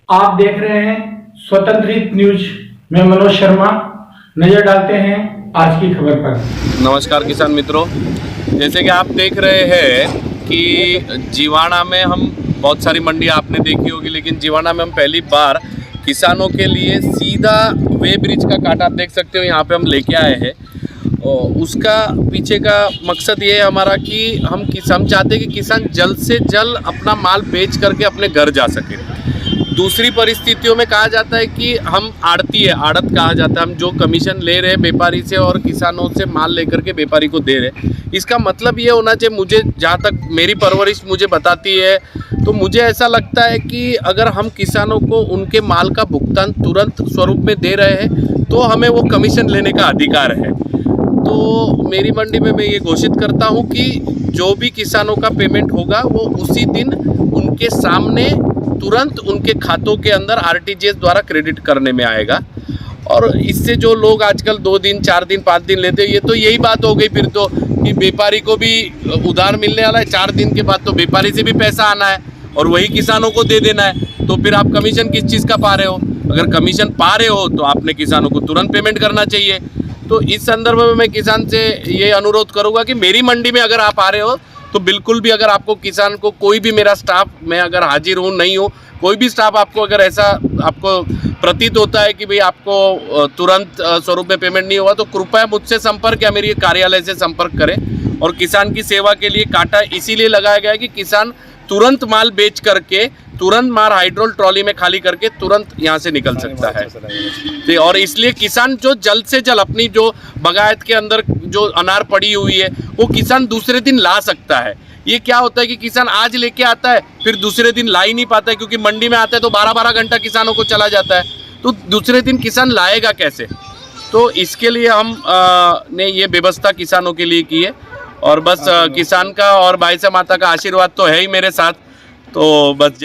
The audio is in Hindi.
आप देख रहे हैं स्वतंत्र न्यूज में मनोज शर्मा। नजर डालते हैं आज की खबर पर। नमस्कार किसान मित्रों, जैसे कि आप देख रहे हैं कि जीवाणा में हम बहुत सारी मंडी आपने देखी होगी, लेकिन जीवाणा में हम पहली बार किसानों के लिए सीधा वे ब्रिज का काटा आप देख सकते हो यहाँ पे हम लेके आए हैं। और उसका पीछे का मकसद ये है हमारा कि हम चाहते हैं कि किसान जल्द से जल्द अपना माल बेच करके अपने घर जा सके। दूसरी परिस्थितियों में कहा जाता है कि हम आड़ती है, आड़त कहा जाता है, हम जो कमीशन ले रहे हैं व्यापारी से और किसानों से माल लेकर के व्यापारी को दे रहे हैं। इसका मतलब ये होना चाहिए, मुझे जहाँ तक मेरी परवरिश मुझे बताती है तो मुझे ऐसा लगता है कि अगर हम किसानों को उनके माल का भुगतान तुरंत स्वरूप में दे रहे हैं तो हमें वो कमीशन लेने का अधिकार है। तो मेरी मंडी में मैं ये घोषित करता हूँ कि जो भी किसानों का पेमेंट होगा वो उसी दिन उनके सामने तुरंत उनके खातों के अंदर आरटीजीएस द्वारा क्रेडिट करने में आएगा। और इससे जो लोग आजकल 2 दिन 4 दिन 5 दिन लेते हैं, ये तो यही बात हो गई फिर तो कि व्यापारी को भी उधार मिलने वाला है, 4 दिन के बाद तो व्यापारी से भी पैसा आना है और वही किसानों को दे देना है। तो फिर आप कमीशन किस चीज़ का पा रहे हो? अगर कमीशन पा रहे हो तो आपने किसानों को तुरंत पेमेंट करना चाहिए। तो इस संदर्भ में मैं किसान से ये अनुरोध करूँगा कि मेरी मंडी में अगर आप आ रहे हो तो बिल्कुल भी, अगर आपको किसान को कोई भी मेरा स्टाफ, मैं अगर हाजिर हूँ नहीं हूँ, कोई भी स्टाफ आपको अगर ऐसा आपको प्रतीत होता है कि भाई आपको तुरंत स्वरूप में पेमेंट नहीं हुआ तो कृपया मुझसे संपर्क या मेरे कार्यालय से संपर्क करें। और किसान की सेवा के लिए काटा इसीलिए लगाया गया है कि किसान तुरंत माल बेच करके, तुरंत माल हाइड्रोल ट्रॉली में खाली करके तुरंत यहाँ से निकल सकता है। और इसलिए किसान जो जल्द से जल्द अपनी जो बगायत के अंदर जो अनार पड़ी हुई है वो किसान दूसरे दिन ला सकता है। ये क्या होता है कि किसान आज लेके आता है फिर दूसरे दिन ला ही नहीं पाता है, क्योंकि मंडी में आता है तो 12-12 घंटा किसानों को चला जाता है, तो दूसरे दिन किसान लाएगा कैसे? तो इसके लिए हम ने ये व्यवस्था किसानों के लिए की है। और बस किसान का और भाई से माता का आशीर्वाद तो है ही मेरे साथ, तो बस